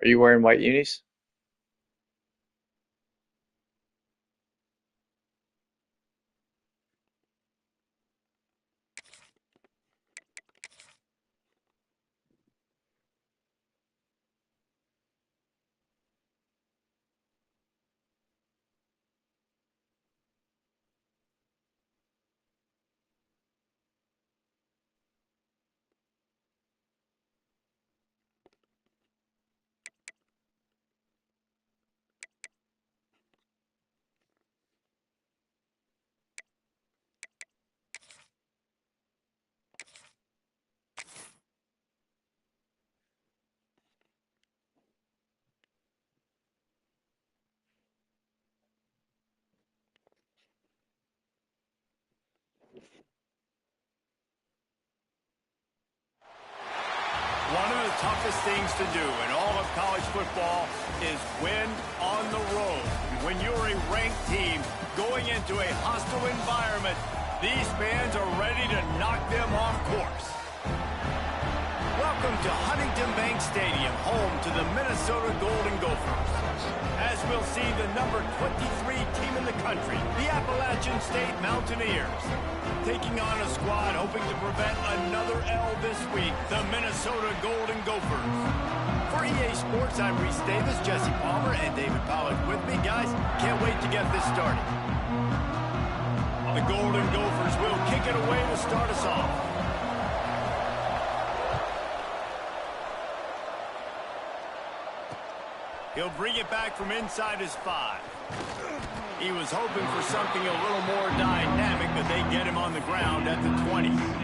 Are you wearing white unis? One of the toughest things to do in all of college football is win on the road. When you're a ranked team going into a hostile environment, these fans are ready to knock them off course. Welcome to Huntington Bank Stadium, home to the Minnesota Golden Gophers. As we'll see the number 23 team in the country, the Appalachian State Mountaineers, taking on a squad hoping to prevent another L this week, the Minnesota Golden Gophers. For EA Sports, I'm Reese Davis, Jesse Palmer, and David Pollack with me. Guys, can't wait to get this started. The Golden Gophers will kick it away to start us off. He'll bring it back from inside his 5. He was hoping for something a little more dynamic, but they get him on the ground at the 20.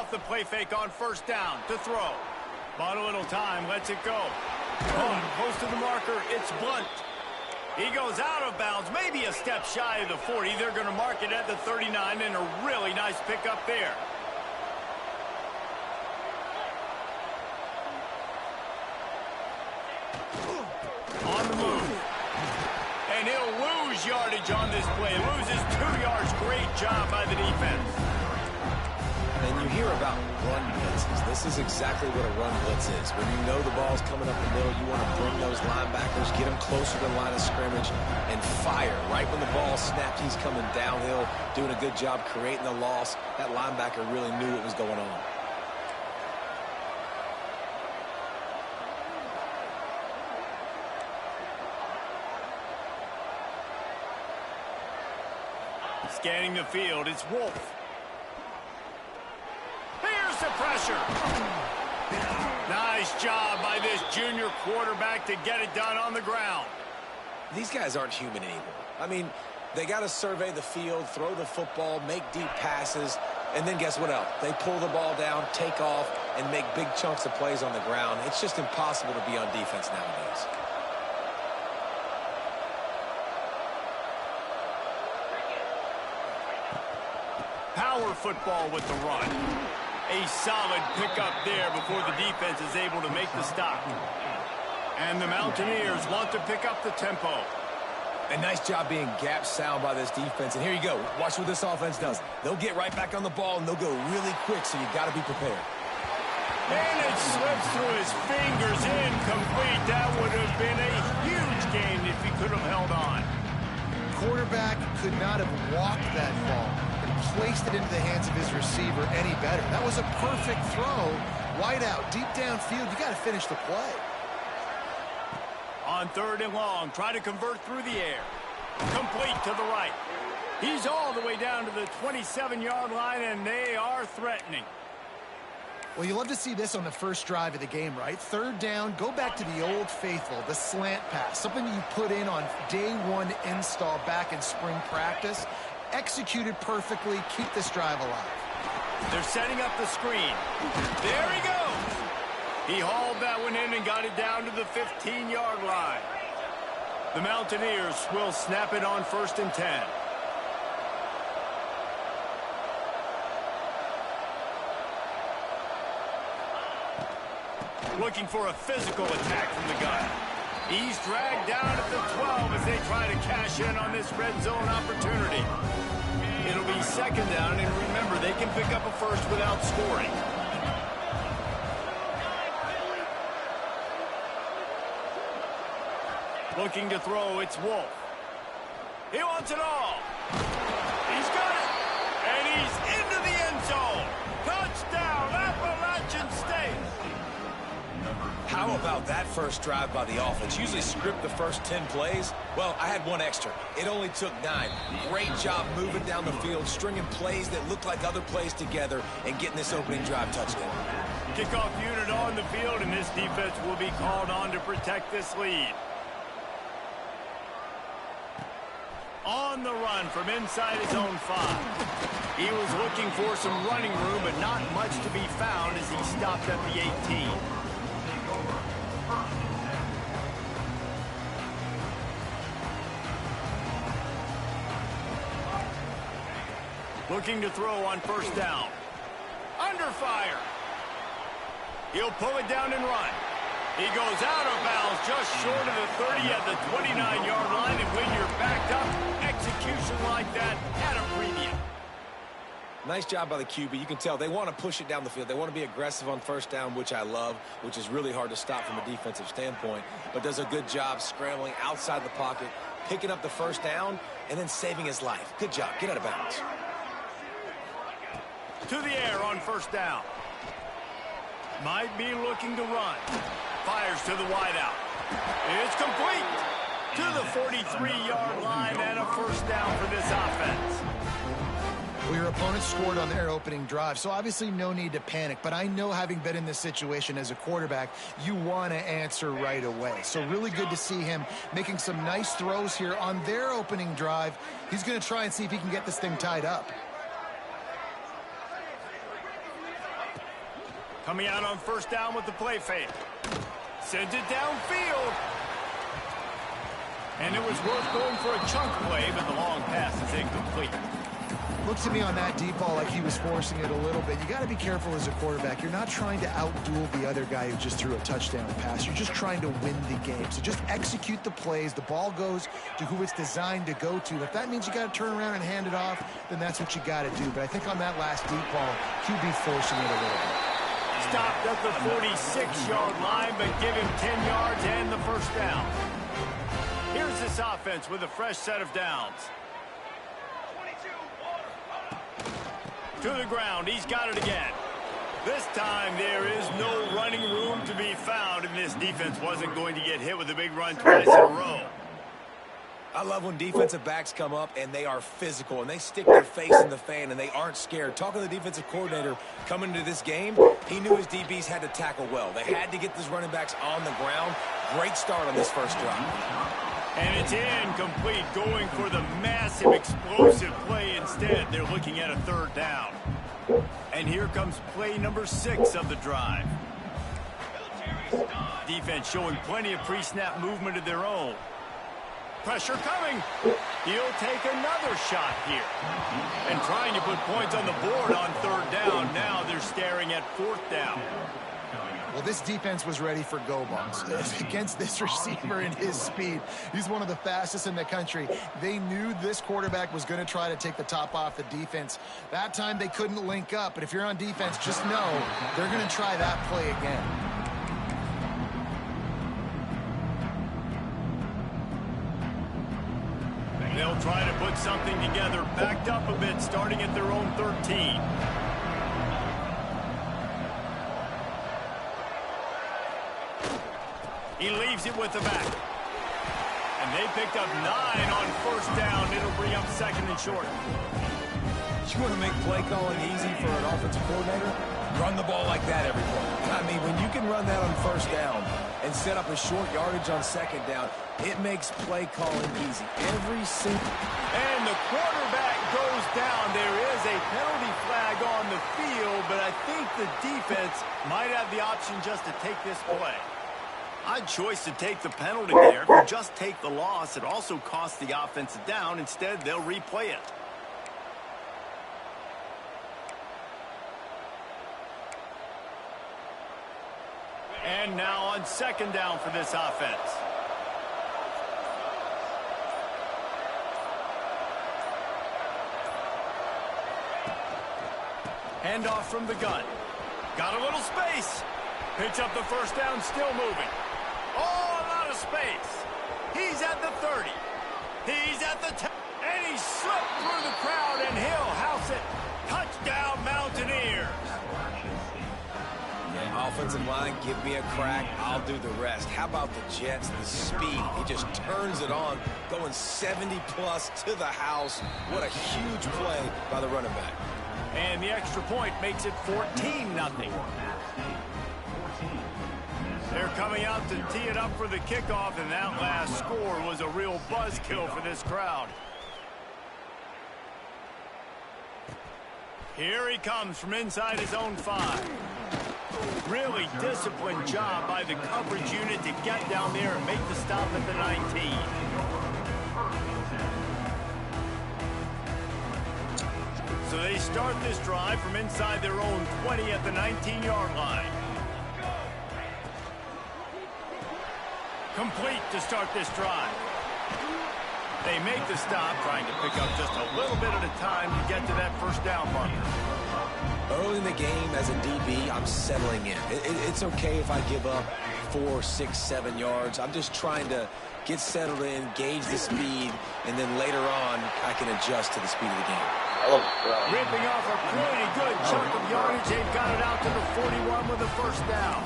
off the play fake on first down to throw. Bought a little time, lets it go. Close to the marker, it's Blunt. He goes out of bounds, maybe a step shy of the 40. They're going to mark it at the 39, and a really nice pickup there. On the move. And he'll lose yardage on this play. Loses 2 yards. Great job by the defense. And you hear about run blitzes. This is exactly what a run blitz is. When you know the ball's coming up the middle, you want to bring those linebackers, get them closer to the line of scrimmage, and fire. Right when the ball snapped, he's coming downhill, doing a good job creating the loss. That linebacker really knew what was going on. Scanning the field, it's Wolf. Here's the pressure. Nice job by this junior quarterback to get it done on the ground. These guys aren't human anymore. I mean, they got to survey the field, throw the football, make deep passes, and then guess what else? They pull the ball down, take off, and make big chunks of plays on the ground. It's just impossible to be on defense nowadays. Power football with the run. A solid pickup there before the defense is able to make the stop. And the Mountaineers want to pick up the tempo. A nice job being gap sound by this defense. And here you go. Watch what this offense does. They'll get right back on the ball, and they'll go really quick, so you got to be prepared. And it slips through his fingers, incomplete. That would have been a huge gain if he could have held on. Quarterback could not have walked that ball and placed it into the hands of his receiver any better. That was a perfect throw. Wide out, deep downfield. You got to finish the play. On 3rd and long, try to convert through the air. Complete to the right. He's all the way down to the 27-yard line, and they are threatening. Well, you love to see this on the first drive of the game, right? 3rd down, go back to the old faithful, the slant pass, something you put in on day 1 install back in spring practice. Executed perfectly, keep this drive alive. They're setting up the screen. There he goes. He hauled that one in and got it down to the 15-yard line. The Mountaineers will snap it on 1st and 10. Looking for a physical attack from the gun. He's dragged down at the 12 as they try to cash in on this red zone opportunity. It'll be 2nd down, and remember, they can pick up a first without scoring. Looking to throw, it's Wolf. He wants it all. He's got it. And he's into the end zone. Touchdown, Appalachian State. How about that first drive by the offense? Usually script the first 10 plays. Well, I had one extra. It only took 9. Great job moving down the field, stringing plays that look like other plays together, and getting this opening drive touchdown. Kickoff unit on the field, and this defense will be called on to protect this lead. On the run from inside his own 5. He was looking for some running room, but not much to be found as he stopped at the 18. Looking to throw on 1st down. Under fire. He'll pull it down and run. He goes out of bounds just short of the 30 at the 29-yard line, and when you're backed up, execution like that at a premium. Nice job by the QB. You can tell they want to push it down the field. They want to be aggressive on 1st down, which I love, which is really hard to stop from a defensive standpoint, but does a good job scrambling outside the pocket, picking up the 1st down, and then saving his life. Good job. Get out of bounds. To the air on 1st down. Might be looking to run. Fires to the wideout. It's complete. To the 43-yard line and a 1st down for this offense. Well, your opponent scored on their opening drive, so obviously no need to panic. But I know, having been in this situation as a quarterback, you want to answer right away. So really good to see him making some nice throws here on their opening drive. He's going to try and see if he can get this thing tied up. Coming out on first down with the play fake. Sends it downfield. And it was worth going for a chunk play, but the long pass is incomplete. Looks to me on that deep ball like he was forcing it a little bit. You got to be careful as a quarterback. You're not trying to outduel the other guy who just threw a touchdown pass. You're just trying to win the game. So just execute the plays. The ball goes to who it's designed to go to. If that means you got to turn around and hand it off, then that's what you got to do. But I think on that last deep ball, QB forcing it a little bit. Stopped at the 46-yard line, but give him 10 yards and the first down. Here's this offense with a fresh set of downs. To the ground, he's got it again. This time there is no running room to be found, and this defense wasn't going to get hit with a big run twice in a row. I love when defensive backs come up and they are physical and they stick their face in the fan and they aren't scared. Talking to the defensive coordinator coming into this game, he knew his DBs had to tackle well. They had to get these running backs on the ground. Great start on this first drive. And it's incomplete, going for the massive explosive play instead. They're looking at a third down. And here comes play number 6 of the drive. Defense showing plenty of pre-snap movement of their own. Pressure coming. He'll take another shot here. And trying to put points on the board on third down. Now they're staring at fourth down. Well, this defense was ready for go bombs against this receiver and his speed. He's one of the fastest in the country. They knew this quarterback was going to try to take the top off the defense. That time they couldn't link up, but if you're on defense, just know they're going to try that play again. They'll try to put something together, backed up a bit, starting at their own 13. He leaves it with the back. And they picked up 9 on first down. It'll bring up second and short. You want to make play calling easy for an offensive coordinator? Run the ball like that every play. I mean, when you can run that on first down and set up a short yardage on second down, it makes play calling easy. Every single... And the quarterback goes down. There is a penalty flag on the field, but I think the defense might have the option just to take this play. Odd choice to take the penalty there. If you just take the loss, it also costs the offense a down. Instead, they'll replay it. And now on second down for this offense. Handoff from the gun. Got a little space. Picks up the first down, still moving. Oh, a lot of space. He's at the 30. He's at the 10. And he slipped through the crowd, and he'll house it. Touchdown, Mountaineers. Yeah, offensive line, give me a crack. I'll do the rest. How about the Jets, the speed? He just turns it on, going 70-plus to the house. What a huge play by the running back. And the extra point makes it 14-0. They're coming out to tee it up for the kickoff, and that last score was a real buzzkill for this crowd. Here he comes from inside his own 5. Really disciplined job by the coverage unit to get down there and make the stop at the 19. So they start this drive from inside their own 20 at the 19-yard line. Complete to start this drive. They make the stop, trying to pick up just a little bit at a time to get to that first down marker. Early in the game, as a DB, I'm settling in. It's okay if I give up 4, 6, 7 yards. I'm just trying to get settled in, gauge the speed, and then later on, I can adjust to the speed of the game. Ripping off a pretty good chunk of yardage. They've got it out to the 41 with a first down.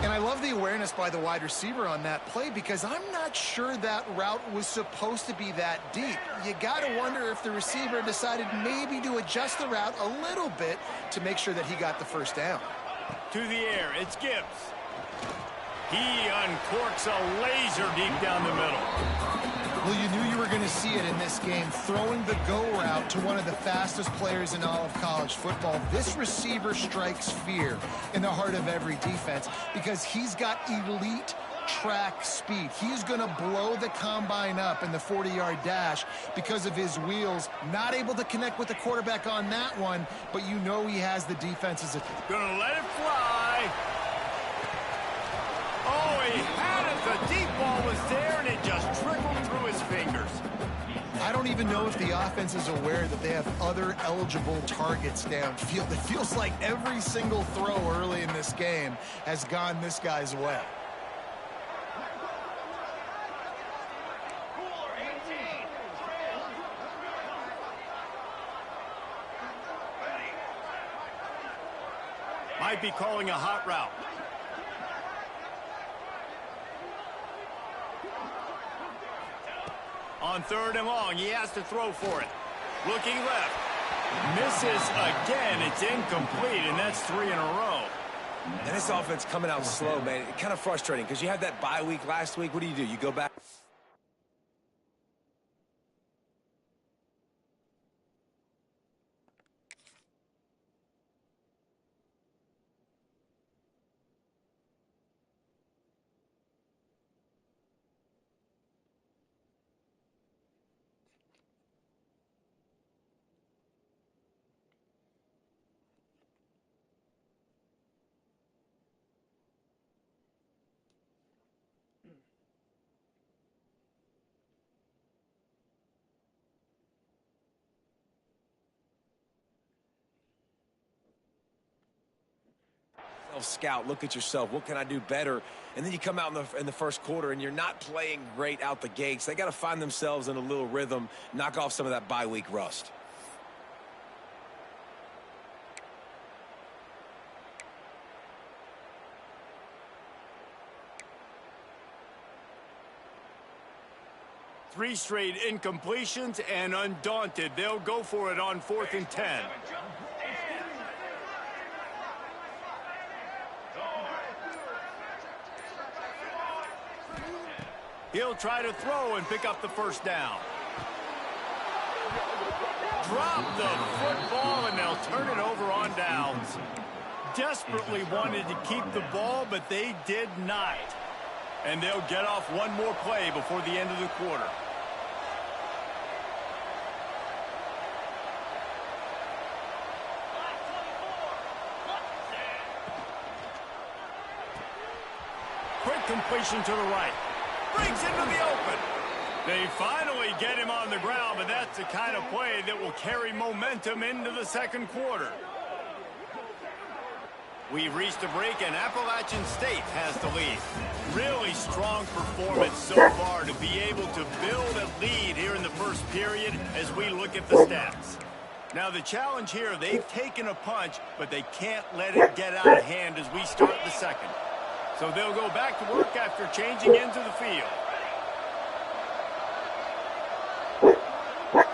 And I love the awareness by the wide receiver on that play because I'm not sure that route was supposed to be that deep. You got to wonder if the receiver decided maybe to adjust the route a little bit to make sure that he got the first down. To the air, it's Gibbs. He uncorks a laser deep down the middle. Well, you knew you were going to see it in this game, throwing the go route to one of the fastest players in all of college football. This receiver strikes fear in the heart of every defense because he's got elite track speed. He's going to blow the combine up in the 40-yard dash because of his wheels. Not able to connect with the quarterback on that one, but you know he has the defense's attention. Gonna let it fly. Oh, he had it. The deep ball was there, and it just trickled through his fingers. I don't even know if the offense is aware that they have other eligible targets downfield. It feels like every single throw early in this game has gone this guy's way. Might be calling a hot route. On 3rd and long, he has to throw for it. Looking left. Misses again. It's incomplete, and that's 3 in a row. And this offense coming out slow, man. It's kind of frustrating because you had that bye week last week. What do? You go back. Scout, look at yourself. What can I do better? And then you come out in the first quarter and you're not playing great out the gates. They got to find themselves in a little rhythm, knock off some of that bye week rust. Three straight incompletions, and undaunted, they'll go for it on 4th and 10. He'll try to throw and pick up the first down. Drop the football, and they'll turn it over on downs. Desperately wanted to keep the ball, but they did not. And they'll get off one more play before the end of the quarter. Quick completion to the right. Brings into the open. They finally get him on the ground, but that's the kind of play that will carry momentum into the second quarter. We've reached a break, and Appalachian State has the lead. Really strong performance so far to be able to build a lead here in the first period as we look at the stats. Now the challenge here, they've taken a punch, but they can't let it get out of hand as we start the second. So they'll go back to work after changing into the field.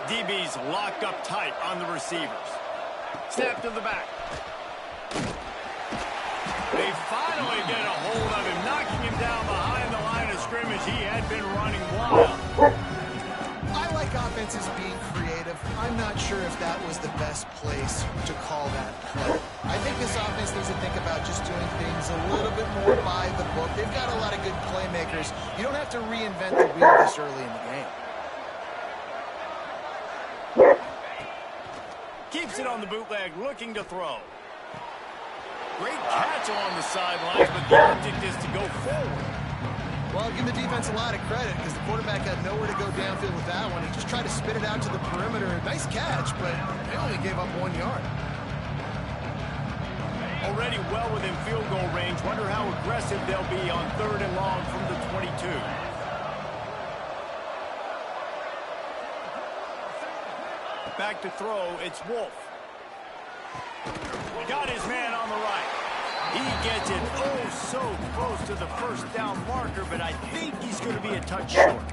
DB's locked up tight on the receivers. Snap to the back. They finally get a hold of him, knocking him down behind the line of scrimmage. He had been running wild. I like offenses being creative. I'm not sure if that was the best place to call that play. I think this offense needs to think about just doing things a little bit more by the book. They've got a lot of good playmakers. You don't have to reinvent the wheel this early in the game. Keeps it on the bootleg, looking to throw. Great catch along the sidelines, but the object is to go forward. Well, I'll give the defense a lot of credit because the quarterback had nowhere to go downfield with that one. He just tried to spit it out to the perimeter. Nice catch, but they only gave up 1 yard. Already well within field goal range. Wonder how aggressive they'll be on 3rd and long from the 22. Back to throw, it's Wolf. Got his man on the right. He gets it oh so close to the first down marker, but I think he's going to be a touch short.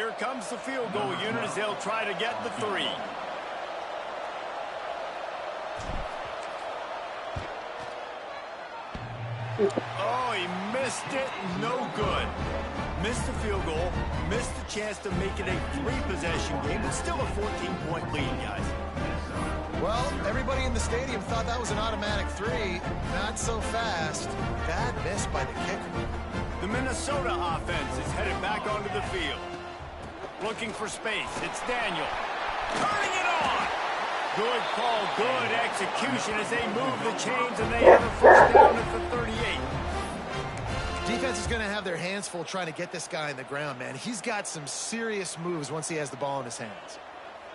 Here comes the field goal unit as they'll try to get the 3. Oh, he missed it. No good. Missed the field goal. Missed the chance to make it a 3-possession game, but still a 14-point lead, guys. Well, everybody in the stadium thought that was an automatic 3. Not so fast. Bad miss by the kicker. The Minnesota offense is headed back onto the field. Looking for space. It's Daniel. Turning it on. Good call, good execution as they move the chains and they have a first down at the 38. Defense is going to have their hands full trying to get this guy on the ground, man. He's got some serious moves once he has the ball in his hands.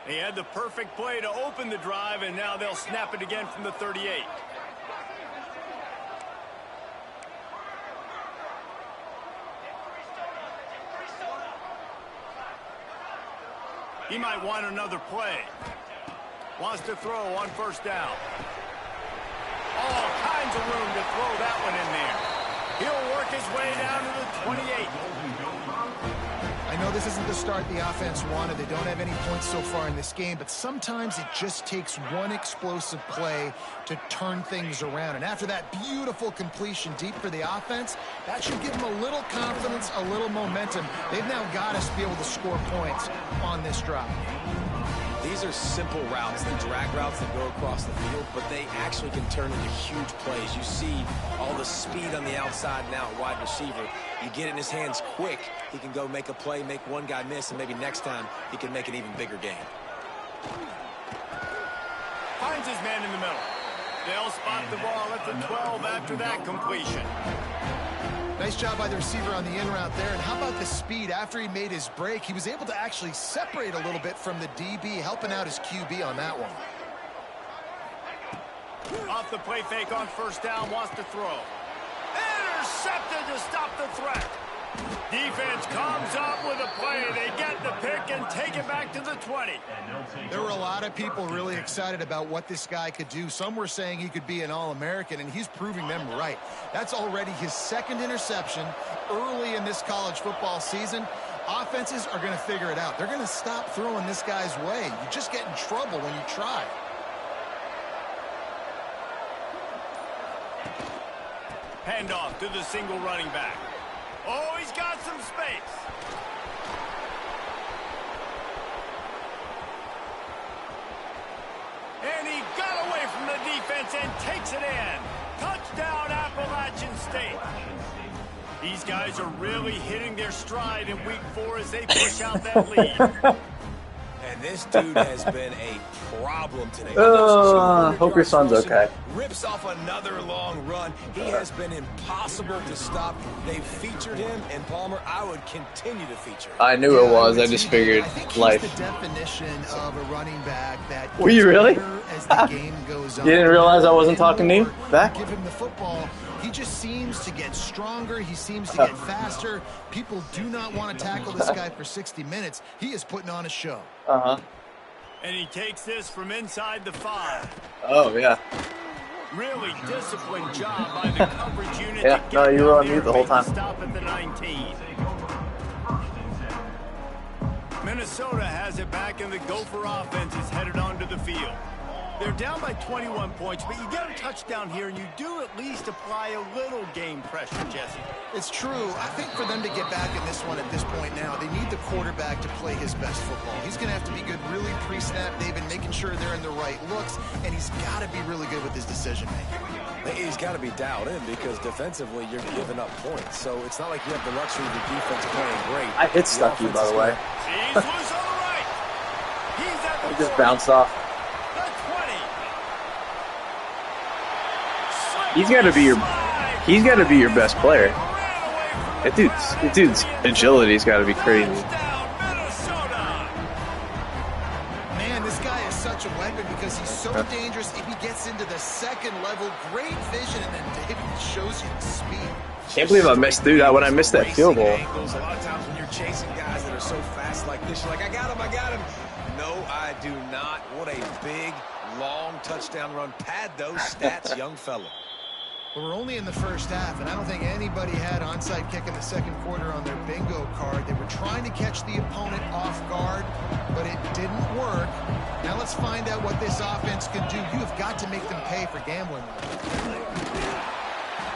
They had the perfect play to open the drive, and now they'll snap it again from the 38. He might want another play. Wants to throw on first down. All kinds of room to throw that one in there. He'll work his way down to the 28. I know this isn't the start the offense wanted. They don't have any points so far in this game, but sometimes it just takes one explosive play to turn things around. And after that beautiful completion deep for the offense, that should give them a little confidence, a little momentum. They've now got us to be able to score points on this drive. These are simple routes, the drag routes that go across the field, but they actually can turn into huge plays. You see all the speed on the outside now at wide receiver. You get it in his hands quick, he can go make a play, make one guy miss, and maybe next time he can make an even bigger gain. Finds his man in the middle. They'll spot the ball at the 12 after that completion. Nice job by the receiver on the in route there. And how about the speed after he made his break? He was able to actually separate a little bit from the DB, helping out his QB on that one. Off the play fake on first down, wants to throw. Intercepted to stop the threat. Defense comes up with a play. They get the pick and take it back to the 20. There were a lot of people really excited about what this guy could do. Some were saying he could be an All-American, and he's proving them right. That's already his second interception early in this college football season. Offenses are going to figure it out. They're going to stop throwing this guy's way. You just get in trouble when you try. Handoff to the single running back. Oh, he's got some space. And he got away from the defense and takes it in. Touchdown, Appalachian State. These guys are really hitting their stride in week 4 as they push out that lead. And this dude has been a problem today. Hope your son's okay. Rips off another long run. He has been impossible to stop. They've featured him, and Palmer, I would continue to feature him. I knew it was. I just figured I think life. he's the definition of a running back that Were you really? as the game goes on. You didn't realize I wasn't talking to you back? Give him the football. He just seems to get stronger. He seems to get faster. People do not want to tackle this guy for 60 minutes. He is putting on a show. Uh-huh. And he takes this from inside the 5. Oh, yeah. Really disciplined job by the coverage unit. Yeah, to get no, you were down on there mute the whole and make time. Stop at the 19. Minnesota has it back, and the Gopher offense is headed onto the field. They're down by 21 points, but you get a touchdown here, and you do at least apply a little game pressure, Jesse. It's true. I think for them to get back in this one at this point now, they need the quarterback to play his best football. He's going to have to be good really pre-snap, David, making sure they're in the right looks, and he's got to be really good with his decision-making. He's got to be dialed in because defensively you're giving up points. So it's not like you have the luxury of the defense playing great. I hit Stucky, by the way. He's loose on the right. He's at the He just 40. bounced off. The 20. He's got to be your best player. That dude's agility's got to be crazy. Man, this guy is such a weapon because he's so dangerous. If he gets into the second level, great vision, and then David shows you the speed. Can't believe I missed, dude. When I missed that field goal. Angles. A lot of times when you're chasing guys that are so fast like this, you're like, I got him. No, I do not. What a big, long touchdown run. Pad those stats, young fella. Well, we're only in the first half, and I don't think anybody had onside kick in the second quarter on their bingo card. They were trying to catch the opponent off guard, but it didn't work. Now let's find out what this offense can do. You have got to make them pay for gambling.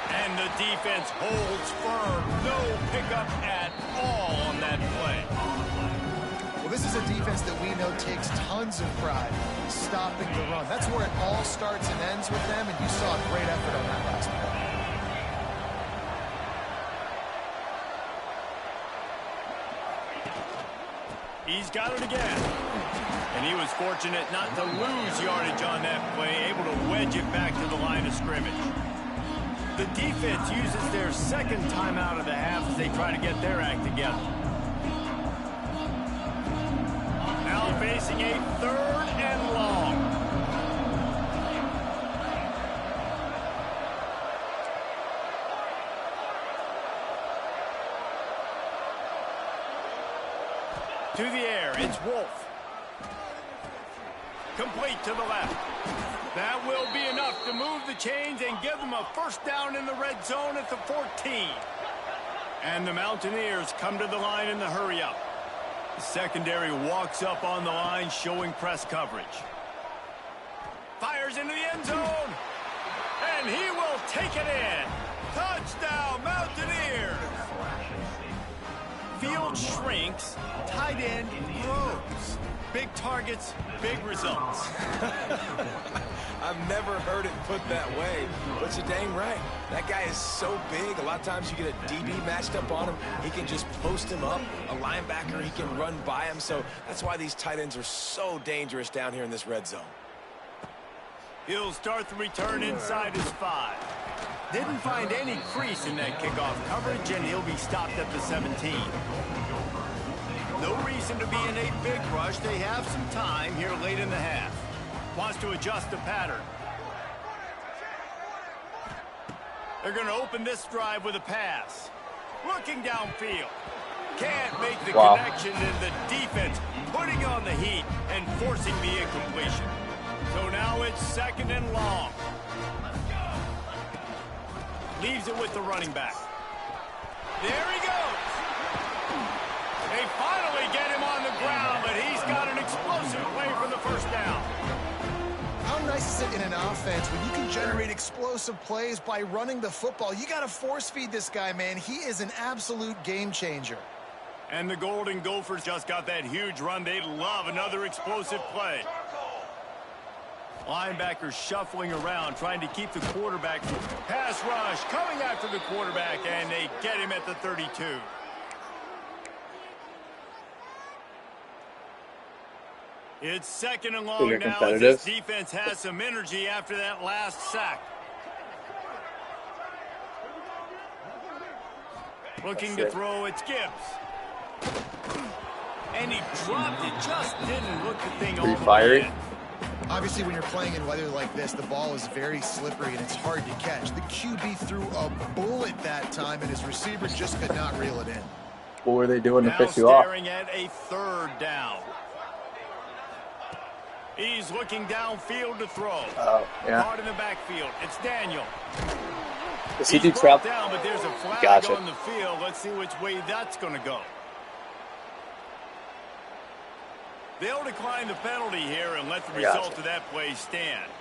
And the defense holds firm. No pickup at all on that play. Well, this is a defense that we know takes tons of pride stopping the run. That's where it all starts and ends with them, and you saw a great effort on that last play. He's got it again. And he was fortunate not to lose yardage on that play, able to wedge it back to the line of scrimmage. The defense uses their second timeout of the half as they try to get their act together. Now facing a 3rd and long. To the air, it's Wolf. Complete to the left. That will be enough to move the chains and give them a first down in the red zone at the 14. And the Mountaineers come to the line in the hurry up. The secondary walks up on the line, showing press coverage. Fires into the end zone. And he will take it in. Touchdown, Mountaineers. Field shrinks, tight end grows. Big targets, big results. I've never heard it put that way, but you're dang right. That guy is so big. A lot of times you get a DB matched up on him. He can just post him up. A linebacker, he can run by him. So that's why these tight ends are so dangerous down here in this red zone. He'll start the return inside his 5. Didn't find any crease in that kickoff coverage, and he'll be stopped at the 17. No reason to be in a big rush. They have some time here late in the half. Wants to adjust the pattern. They're going to open this drive with a pass. Looking downfield. Can't make the connection, and the defense putting on the heat and forcing the incompletion. So now it's 2nd and long. Leaves it with the running back. There he goes. They finally get him on the ground, but he's got an explosive play for the first down. How nice is it in an offense when you can generate explosive plays by running the football? You got to force feed this guy, man. He is an absolute game changer. And the Golden Gophers just got that huge run. They love another explosive play. Linebackers shuffling around, trying to keep the quarterback. Pass rush coming after the quarterback, and they get him at the 32. It's 2nd and long now as this defense has some energy after that last sack. Looking to throw, it's Gibbs. And he dropped it, just didn't look the thing all the way in. Obviously, when you're playing in weather like this, the ball is very slippery and it's hard to catch. The QB threw a bullet that time, and his receiver just could not reel it in. What were they doing to now piss you off? Staring at a 3rd down. He's looking downfield to throw. Oh, yeah. Caught in the backfield. It's Daniel. Does he do trap? Down, but there's a flag on the field. Let's see which way that's going to go. They'll decline the penalty here and let the result of that play stand.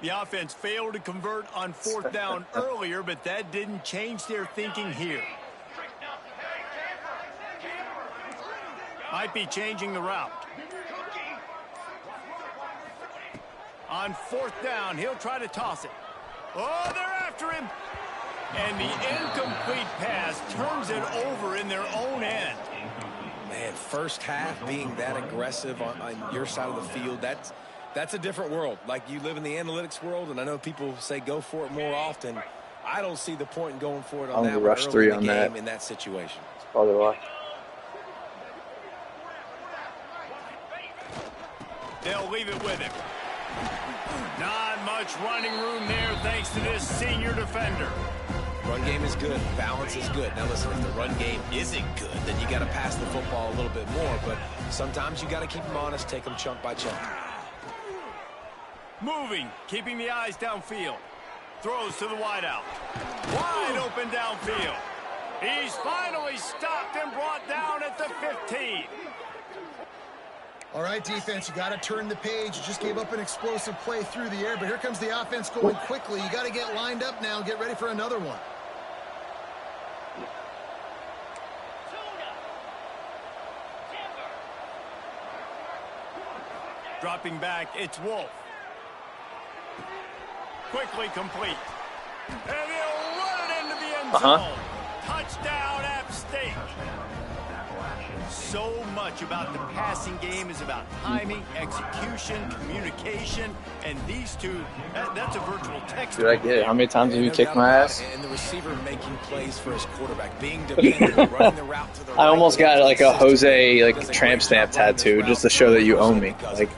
The offense failed to convert on 4th down earlier, but that didn't change their thinking here. Might be changing the route. On 4th down, he'll try to toss it. Oh, they're after him. And the incomplete pass turns it over in their own end. Man, first half being that aggressive on your side of the field, that's a different world. Like, you live in the analytics world, and I know people say go for it more often. I don't see the point in going for it on that rush early 3 in the on game that. in that situation. That's probably why. They'll leave it with him. Not much running room there thanks to this senior defender. Run game is good. Balance is good. Now listen, if the run game isn't good, then you got to pass the football a little bit more. But sometimes you got to keep them honest, take them chunk by chunk. Moving, keeping the eyes downfield. Throws to the wideout. Wide open downfield. He's finally stopped and brought down at the 15. All right, defense, you got to turn the page. You just gave up an explosive play through the air, but here comes the offense going quickly. You got to get lined up now and get ready for another one. Dropping back, it's Wolf. Quickly complete. And he'll run it into the end zone. Touchdown, App State. So much about the passing game is about timing, execution, communication, and these two, that's a virtual text. Dude, I get it. How many times have you kicked my ass? And the receiver making plays for his quarterback, being dependent, running the route to the right. I almost got like a Jose like tramp stamp tattoo just to show that you own me. Like.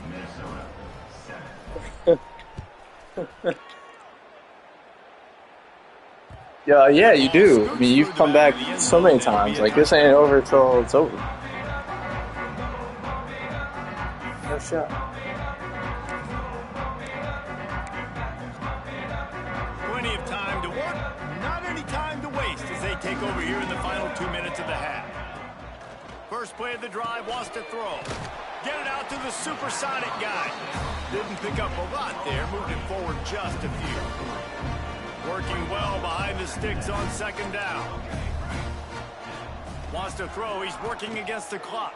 Yeah, you do. I mean, you've come back so many times. Like, this ain't over till it's over. No shot. Plenty of time to work, not any time to waste as they take over here in the final 2 minutes of the half. First play of the drive, wants to throw. Get it out to the supersonic guy. Didn't pick up a lot there, moved it forward just a few. Working well behind the sticks on second down. Wants to throw. He's working against the clock.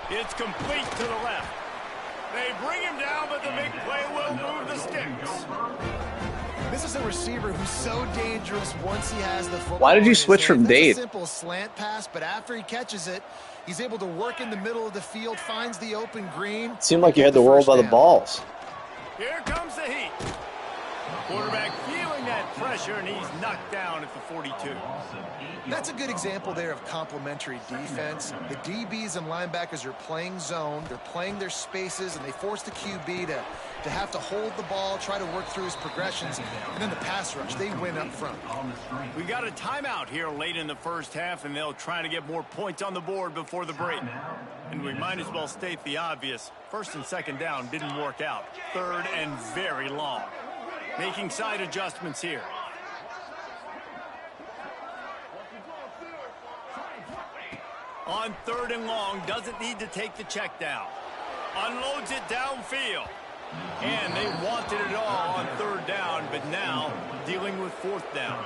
It's complete to the left. They bring him down, but the big play will move the sticks. This is a receiver who's so dangerous once he has the football. Why did you switch from Dade? That's a simple slant pass, but after he catches it, he's able to work in the middle of the field, finds the open green. It seemed like you had the world by the balls. Here comes the heat. Quarterback feeling that pressure, and he's knocked down at the 42. That's a good example there of complementary defense. The DBs and linebackers are playing zone. They're playing their spaces, and they force the QB to have to hold the ball, try to work through his progressions, and then the pass rush, they win up front. We got a timeout here late in the first half, and they'll try to get more points on the board before the break. And we might as well state the obvious. First and second down didn't work out. Third and very long. Making side adjustments here. On third and long, doesn't need to take the check down. Unloads it downfield. And they wanted it all on third down, but now dealing with fourth down.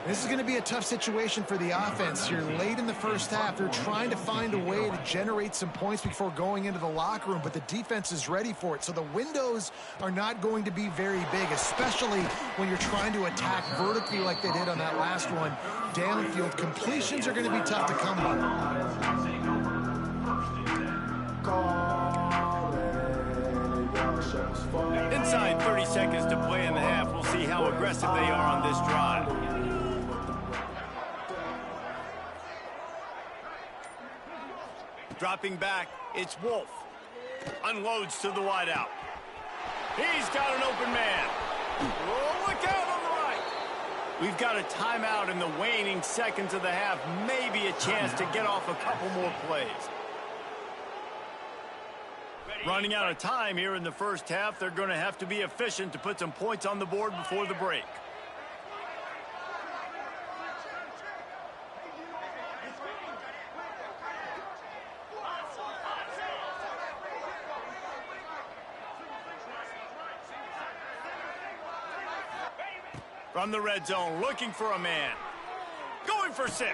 This is going to be a tough situation for the offense here. Late in the first half, they're trying to find a way to generate some points before going into the locker room, but the defense is ready for it. So the windows are not going to be very big, especially when you're trying to attack vertically like they did on that last one. Downfield completions are going to be tough to come by. Inside 30 seconds to play in the half. We'll see how aggressive they are on this drive. Dropping back, it's Wolf. Unloads to the wideout. He's got an open man. Oh, look out on the right. We've got a timeout in the waning seconds of the half. Maybe a chance to get off a couple more plays. Running out of time here in the first half. They're going to have to be efficient to put some points on the board before the break. From the red zone, looking for a man. Going for 6.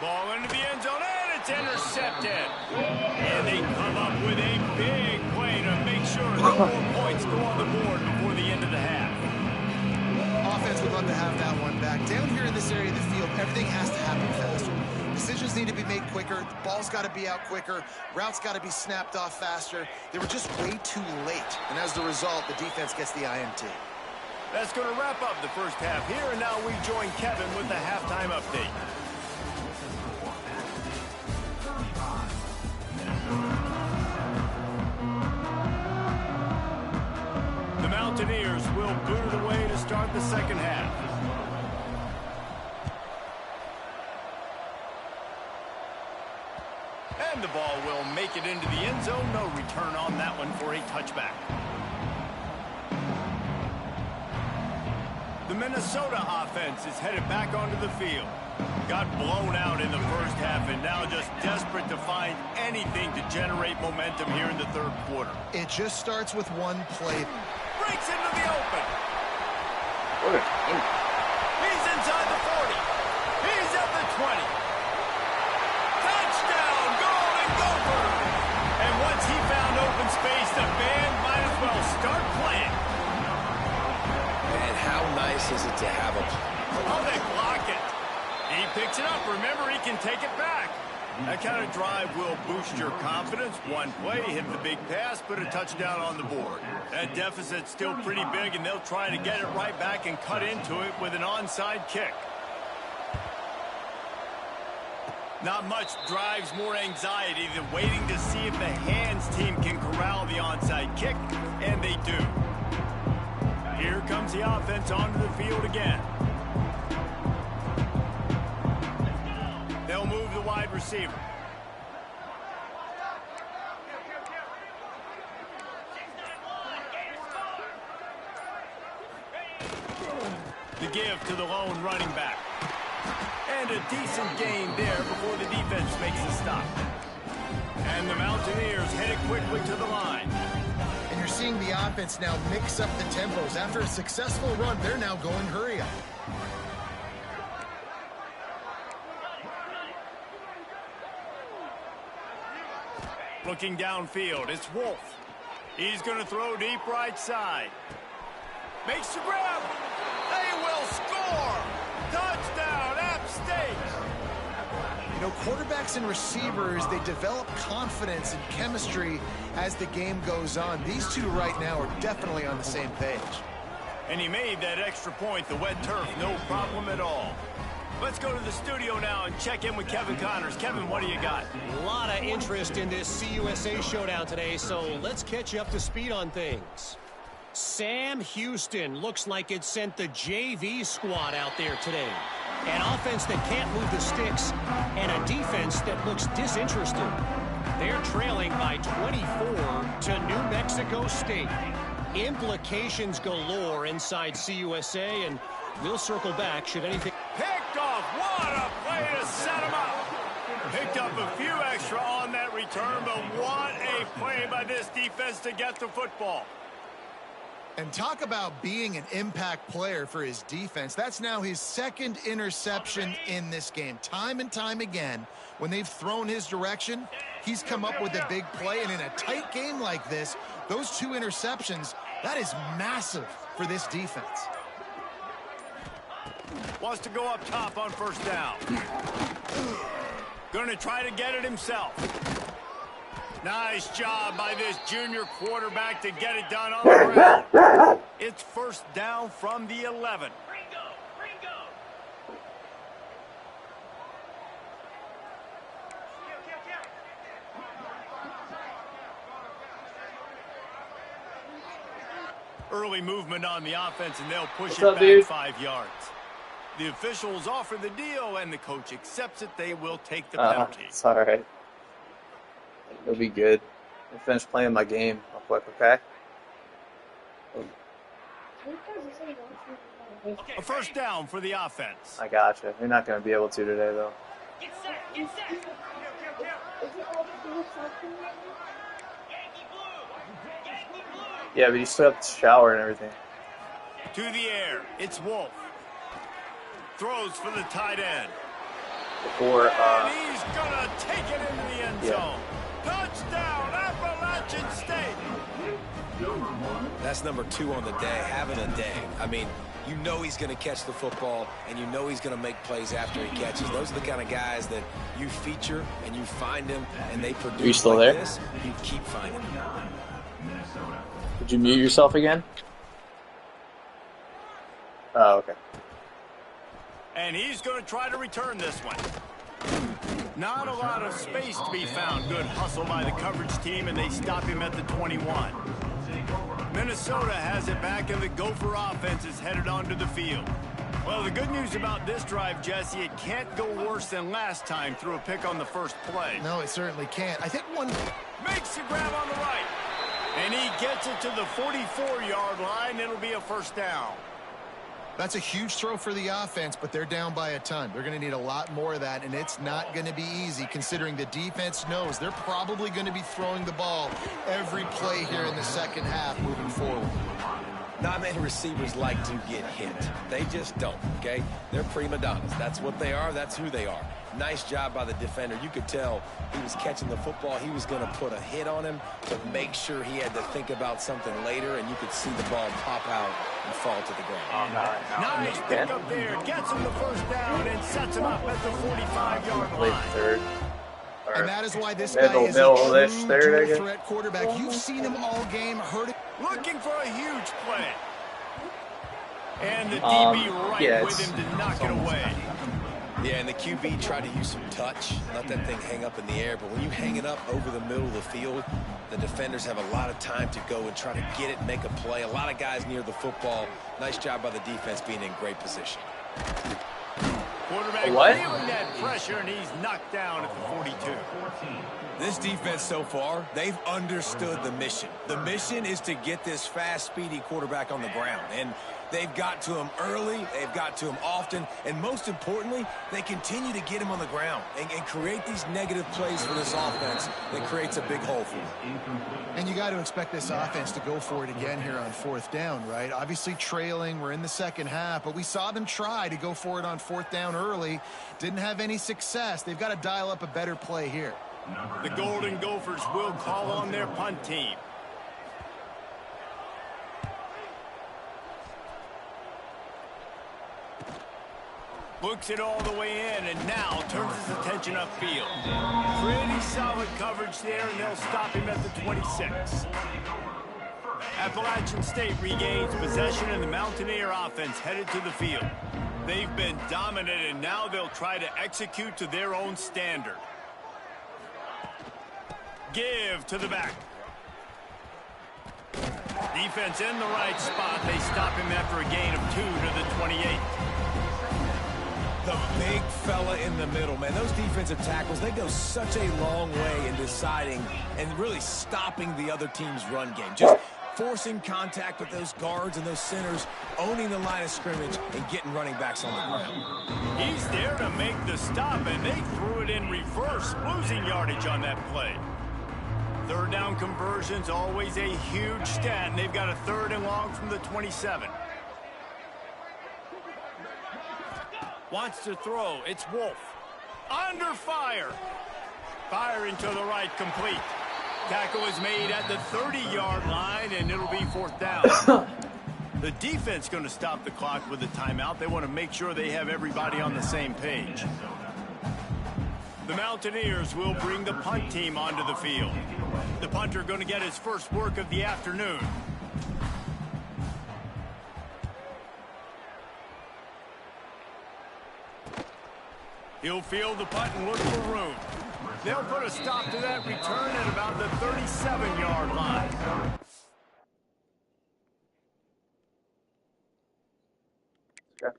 Ball into the end zone, and it's intercepted. And they come up with a big play to make sure no more points go on the board before the end of the half. Offense would love to have that one back. Down here in this area of the field, everything has to happen faster. Decisions need to be made quicker. The ball's got to be out quicker. Routes got to be snapped off faster. They were just way too late. And as the result, the defense gets the INT. That's going to wrap up the first half here, and now we join Kevin with the halftime update. Mountaineers will boot it away to start the second half. And the ball will make it into the end zone. No return on that one for a touchback. The Minnesota offense is headed back onto the field. Got blown out in the first half and now just desperate to find anything to generate momentum here in the third quarter. It just starts with one play. Breaks into the open. What a game. He's inside the 40. He's at the 20. Touchdown, Golden Gophers! And once he found open space, the band might as well start playing. And how nice is it to have a... Oh, they block it. He picks it up. Remember, he can take it back. That kind of drive will boost your confidence. One play, hit the big pass, put a touchdown on the board. That deficit's still pretty big, and they'll try to get it right back and cut into it with an onside kick. Not much drives more anxiety than waiting to see if the hands team can corral the onside kick, and they do. Here comes the offense onto the field again. They'll move the wide receiver. The give to the lone running back. And a decent gain there before the defense makes a stop. And the Mountaineers headed quickly to the line. And you're seeing the offense now mix up the tempos. After a successful run, they're now going hurry up. Looking downfield, it's Wolf. He's going to throw deep right side. Makes the grab. They will score. Touchdown, App State. You know, quarterbacks and receivers, they develop confidence and chemistry as the game goes on. These two right now are definitely on the same page. And he made that extra point, the wet turf, no problem at all. Let's go to the studio now and check in with Kevin Connors. Kevin, what do you got? A lot of interest in this CUSA showdown today, so let's catch you up to speed on things. Sam Houston looks like it sent the JV squad out there today. An offense that can't move the sticks and a defense that looks disinterested. They're trailing by 24 to New Mexico State. Implications galore inside CUSA, and we'll circle back should anything... Picked off. What a play to set him up. Picked up a few extra on that return, but what a play by this defense to get the football. And talk about being an impact player for his defense. That's now his second interception in this game. Time and time again, when they've thrown his direction, he's come up with a big play. And in a tight game like this, those two interceptions, that is massive for this defense. Wants to go up top on first down. Going to try to get it himself. Nice job by this junior quarterback to get it done on the ground. It's first down from the 11. Early movement on the offense, and they'll push it back 5 yards. The officials offer the deal, and the coach accepts it. They will take the penalty. It's all right. It'll be good. I finished playing my game real quick, okay? A first down for the offense. I gotcha. You're not going to be able to today, though. Get set, get set. Yeah, but you still have to shower and everything. To the air, it's Wolf. Throws for the tight end. Before, and he's going to take it into the end zone. Touchdown, Appalachian State. That's number 2 on the day, having a day. I mean, you know he's going to catch the football, and you know he's going to make plays after he catches. Those are the kind of guys that you feature, and you find them, and they produce. Are you still like there? This, you keep finding them. Did you mute yourself again? Oh, okay. And he's going to try to return this one. Not a lot of space to be found. Good hustle by the coverage team, and they stop him at the 21. Minnesota has it back, and the Gopher offense is headed onto the field. Well, the good news about this drive, Jesse, it can't go worse than last time through a pick on the first play. No, it certainly can't. I think one Makes the grab on the right. And he gets it to the 44-yard line. It'll be a first down. That's a huge throw for the offense, but they're down by a ton. They're going to need a lot more of that, and it's not going to be easy considering the defense knows they're probably going to be throwing the ball every play here in the second half moving forward. Not many receivers like to get hit. They just don't, okay? They're prima donnas. That's what they are. That's who they are. Nice job by the defender. You could tell he was catching the football. He was going to put a hit on him to make sure he had to think about something later, and you could see the ball pop out and fall to the ground. Nice pick up there. Gets him the first down and sets him up at the 45-yard line. Third. And that is why this guy is a true dual threat quarterback. You've seen him all game hurting. Looking for a huge play. And the DB right with him to knock it away. Yeah, and the QB tried to use some touch, let that thing hang up in the air. But when you hang it up over the middle of the field, the defenders have a lot of time to go and try to get it, make a play. A lot of guys near the football. Nice job by the defense being in great position. Quarterback feeling that pressure, and he's knocked down at the 42. This defense so far, they've understood the mission. The mission is to get this fast, speedy quarterback on the ground. And they've got to him early, they've got to him often, and most importantly, they continue to get him on the ground and create these negative plays for this offense that creates a big hole for them. And you got to expect this offense to go for it again here on fourth down, right? Obviously trailing, we're in the second half, but we saw them try to go for it on fourth down early. Didn't have any success. They've got to dial up a better play here. The Golden Gophers will call on their punt team. Looks it all the way in, and now turns his attention upfield. Pretty solid coverage there, and they'll stop him at the 26. Appalachian State regains possession, and the Mountaineer offense headed to the field. They've been dominant, and now they'll try to execute to their own standard. Give to the back. Defense in the right spot. They stop him after a gain of 2 to the 28. The big fella in the middle, man. Those defensive tackles, they go such a long way in deciding and really stopping the other team's run game. Just forcing contact with those guards and those centers, owning the line of scrimmage, and getting running backs on the ground. He's there to make the stop, and they threw it in reverse, losing yardage on that play. Third down conversion's always a huge stat, and they've got a 3rd and long from the 27. Wants to throw. It's Wolf. Under fire. Firing to the right, complete. Tackle is made at the 30-yard line, and it'll be 4th down. The defense going to stop the clock with a timeout. They want to make sure they have everybody on the same page. The Mountaineers will bring the punt team onto the field. The punter going to get his first work of the afternoon. He'll field the punt and look for room. They'll put a stop to that return at about the 37-yard line. Okay.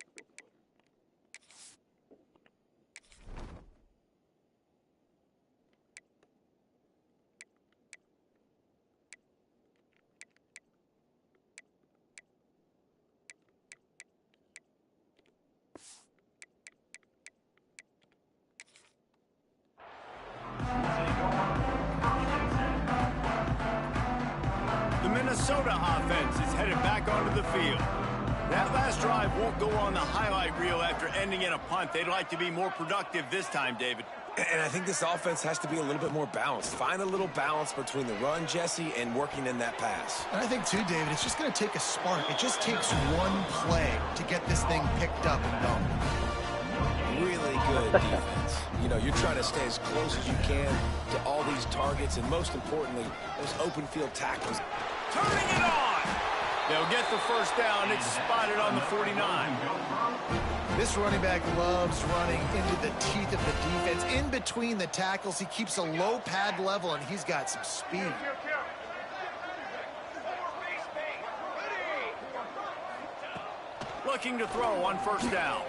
Minnesota offense is headed back onto the field. That last drive won't go on the highlight reel after ending in a punt. They'd like to be more productive this time, David. And I think this offense has to be a little bit more balanced. Find a little balance between the run, Jesse, and working in that pass. And I think, too, David, it's just going to take a spark. It just takes one play to get this thing picked up and going. Really good defense. You know, you're trying to stay as close as you can to all these targets, and most importantly, those open field tackles. Turning it on. They'll get the first down. It's spotted on the 49. This running back loves running into the teeth of the defense. In between the tackles, he keeps a low pad level, and he's got some speed. looking to throw on first down.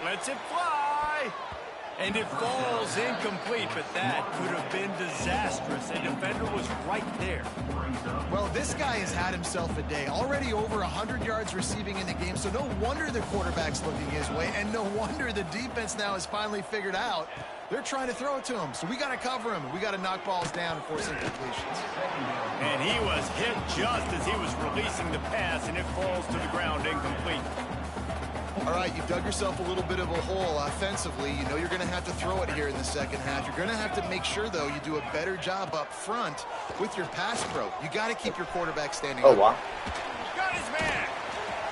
Lets it fly. And it falls incomplete, but that could have been disastrous. The defender was right there. Well, this guy has had himself a day. Already over 100 yards receiving in the game, so no wonder the quarterback's looking his way, and no wonder the defense now has finally figured out they're trying to throw it to him. So we got to cover him. We got to knock balls down and force incompletions. And he was hit just as he was releasing the pass, and it falls to the ground incomplete. All right, you've dug yourself a little bit of a hole offensively. You know you're going to have to throw it here in the second half. You're going to have to make sure, though, you do a better job up front with your pass pro. You got to keep your quarterback standing up. Oh, wow. Got his man.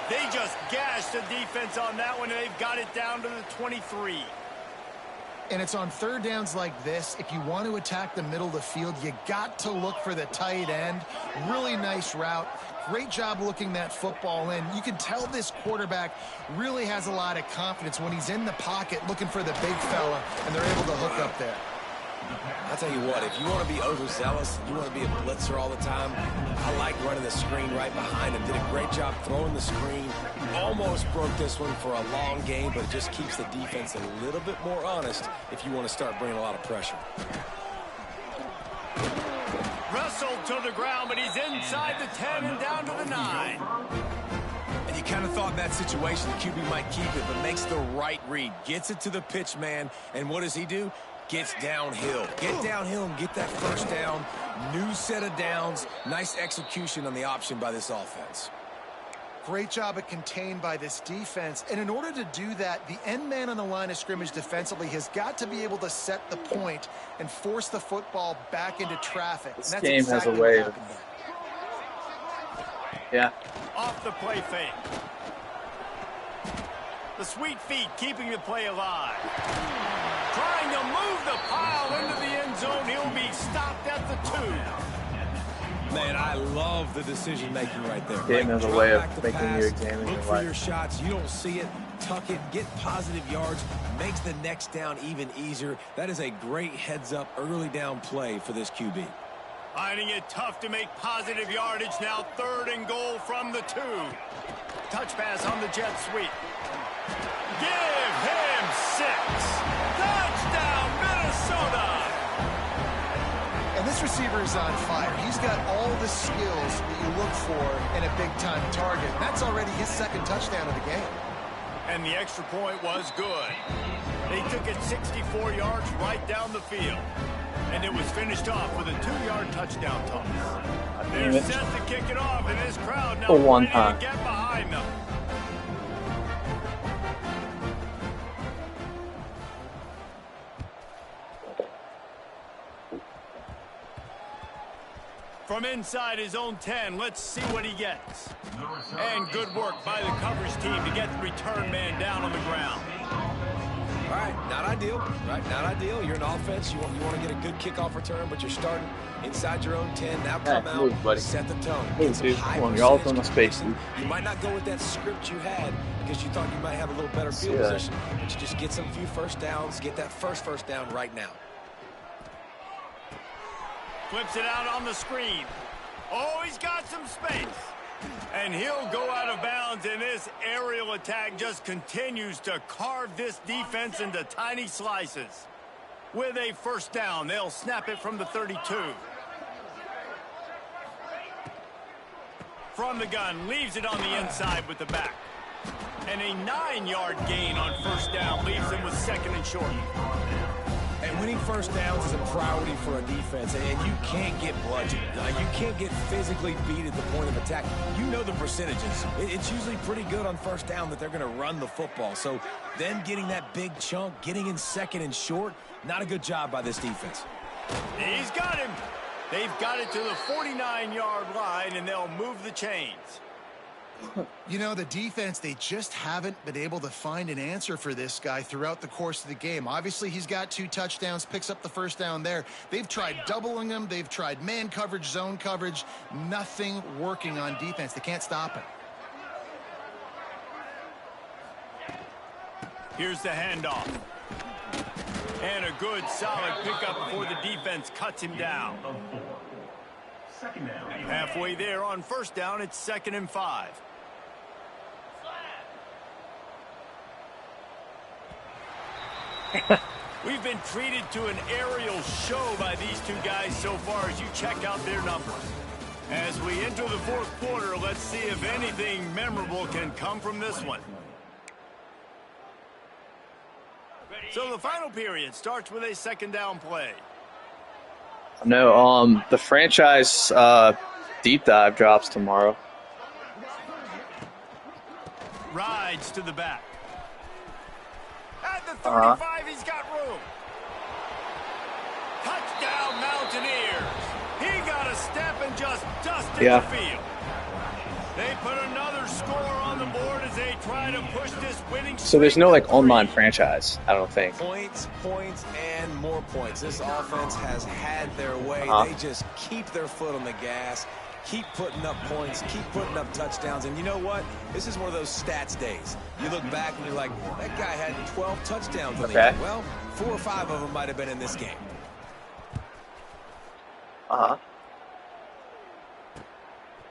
They just gashed the defense on that one, and they've got it down to the 23. And it's on third downs like this. If you want to attack the middle of the field, you got to look for the tight end. Really nice route. Great job looking that football in. You can tell this quarterback really has a lot of confidence when he's in the pocket looking for the big fella, and they're able to hook up there. I'll tell you what, if you want to be overzealous, you want to be a blitzer all the time, I like running the screen right behind him. Did a great job throwing the screen. Almost broke this one for a long game, but it just keeps the defense a little bit more honest if you want to start bringing a lot of pressure. Wrestled to the ground, but he's inside the 10 and down to the 9. And you kind of thought in that situation the QB might keep it, but makes the right read. Gets it to the pitch man, and what does he do? Gets downhill. Get downhill and get that first down. New set of downs. Nice execution on the option by this offense. Great job at contained by this defense. And in order to do that, the end man on the line of scrimmage defensively has got to be able to set the point and force the football back into traffic. This game has a way of... Yeah. Off the play fake. The sweet feet keeping the play alive. Trying to move the pile into the end zone. He'll be stopped at the 2. Man, I love the decision-making right there. Game has a way of making you examine look your for life. your shots. You don't see it. Tuck it. Get positive yards. Makes the next down even easier. That is a great heads-up early down play for this QB. Finding it tough to make positive yardage now. 3rd and goal from the 2. Touch pass on the jet sweep. Give him 6. Touchdown, Minnesota. And this receiver is on fire. He's got all the skills that you look for in a big-time target. That's already his 2nd touchdown of the game. And the extra point was good. They took it 64 yards right down the field. And it was finished off with a 2-yard touchdown toss. They're set to kick it off, and this crowd now ready to get behind them. From inside his own 10, let's see what he gets. And good work by the coverage team to get the return man down on the ground. All right, not ideal, right? Not ideal. You're an offense. You want to get a good kickoff return, but you're starting inside your own 10. Now come out, move, buddy. set the tone. Move, dude. Come on, you're all from the space, dude. You might not go with that script you had because you thought you might have a little better field position, but you just get some few first downs, get that first down right now. Flips it out on the screen. Oh, he's got some space. And he'll go out of bounds, and this aerial attack just continues to carve this defense into tiny slices. With a first down, they'll snap it from the 32. From the gun, leaves it on the inside with the back. And a 9-yard gain on first down leaves them with 2nd and short. And winning first downs is a priority for a defense, and you can't get bludgeoned. You can't get physically beat at the point of attack. You know the percentages. It's usually pretty good on first down that they're going to run the football. So them getting that big chunk, getting in 2nd and short, not a good job by this defense. He's got him. They've got it to the 49-yard line, and they'll move the chains. You know, the defense, they just haven't been able to find an answer for this guy throughout the course of the game. Obviously, he's got 2 touchdowns, picks up the first down there. They've tried doubling him. They've tried man coverage, zone coverage. Nothing working on defense. They can't stop him. Here's the handoff. And a good, solid pickup before the defense cuts him down. Halfway there on first down, it's 2nd and 5. We've been treated to an aerial show by these two guys so far as you check out their numbers. As we enter the fourth quarter, let's see if anything memorable can come from this one. So the final period starts with a second down play. No, the franchise deep dive drops tomorrow. Rides to the back. At the 35, he's got room. Touchdown, Mountaineers. He got a step and just dusted the field. They put another score on the board as they try to push this winning. So there's no like online franchise, I don't think. Points, and more points. This offense has had their way. They just keep their foot on the gas, keep putting up points, keep putting up touchdowns. And you know what? This is one of those stats days. You look back and you're like, that guy had 12 touchdowns on the year. Well, 4 or 5 of them might have been in this game.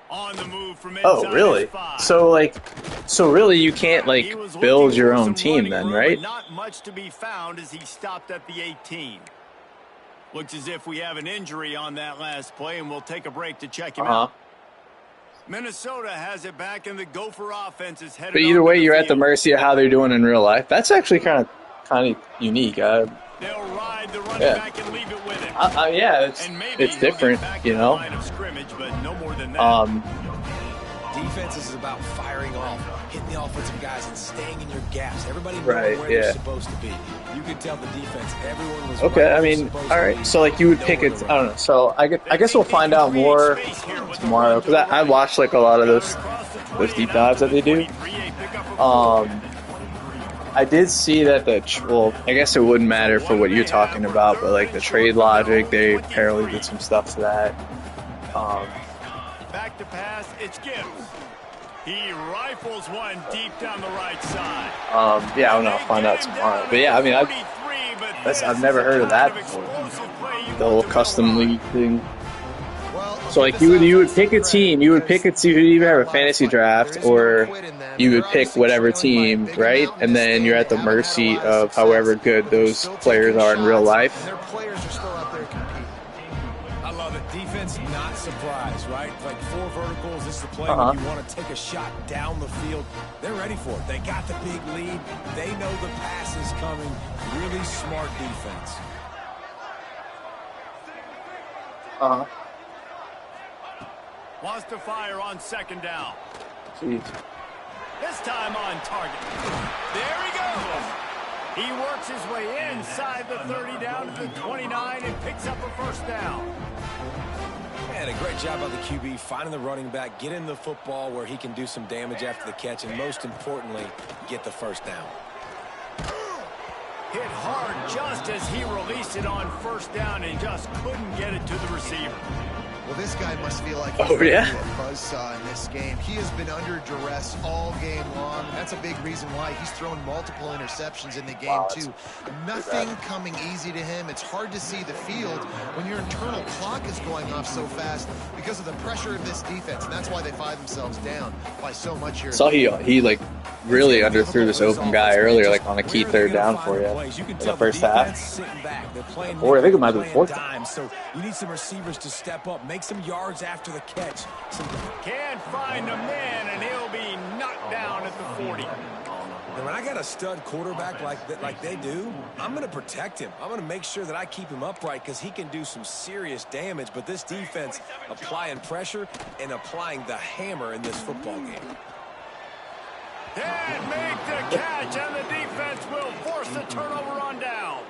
On the move from inside. Oh, really? So really you can't like build your own team then, right? Not much to be found as he stopped at the 18. Looks as if we have an injury on that last play, and we'll take a break to check him out. Minnesota has it back, and the Gopher offense is headed. But either way, you're at the mercy of how they're doing in real life. That's actually kind of unique. They'll ride the running back and leave it with him. Yeah, it's different, you know. Defense is about firing off, hitting the offensive guys, and staying in your gaps. Everybody knows where they're supposed to be. You could tell the defense, everyone was okay. I mean, all right. So like you would pick it. I don't know. So I guess we'll find out more tomorrow because I watched like a lot of those deep dives that they do. I did see that I guess it wouldn't matter for what you're talking about, but like the trade logic, they apparently did some stuff to that. Back to pass, it's Gibbs. He rifles one deep down the right side. Yeah, I don't know. I'll find out tomorrow. But yeah, I mean, I've never heard of that before. The whole custom league thing. So like you would pick a team. You would pick a team. You either have a fantasy draft or you would pick whatever team, right? And then you're at the mercy of however good those players are in real life. Their players are still out there competing. I love it. Defense not surprised, right? Like 4 verticals. This is the play when you want to take a shot down the field. They're ready for it. They got the big lead. They know the pass is coming. Really smart defense. Wants to fire on second down. Jeez. This time on target. There he goes. He works his way inside the 30 down to the 29 and picks up a first down. And a great job by the QB finding the running back, getting the football where he can do some damage after the catch, and most importantly, get the first down. Hit hard just as he released it on first down and just couldn't get it to the receiver. Well, this guy must feel like he's ready what Buzz saw in this game. He has been under duress all game long. That's a big reason why he's thrown multiple interceptions in the game, too. Nothing coming easy to him. It's hard to see the field when your internal clock is going off so fast because of the pressure of this defense, and that's why they find themselves down by so much here. So he like really underthrew this open guy earlier, like on a key third down for you in the first half. Or I think it might be the fourth time. So you need some receivers to step up, make some yards after the catch. Can't find a man, and he'll be knocked down at the 40. And when I got a stud quarterback like they do, I'm going to protect him. I'm going to make sure that I keep him upright because he can do some serious damage. But this defense applying pressure and applying the hammer in this football game. And make the catch, and the defense will force the turnover on downs.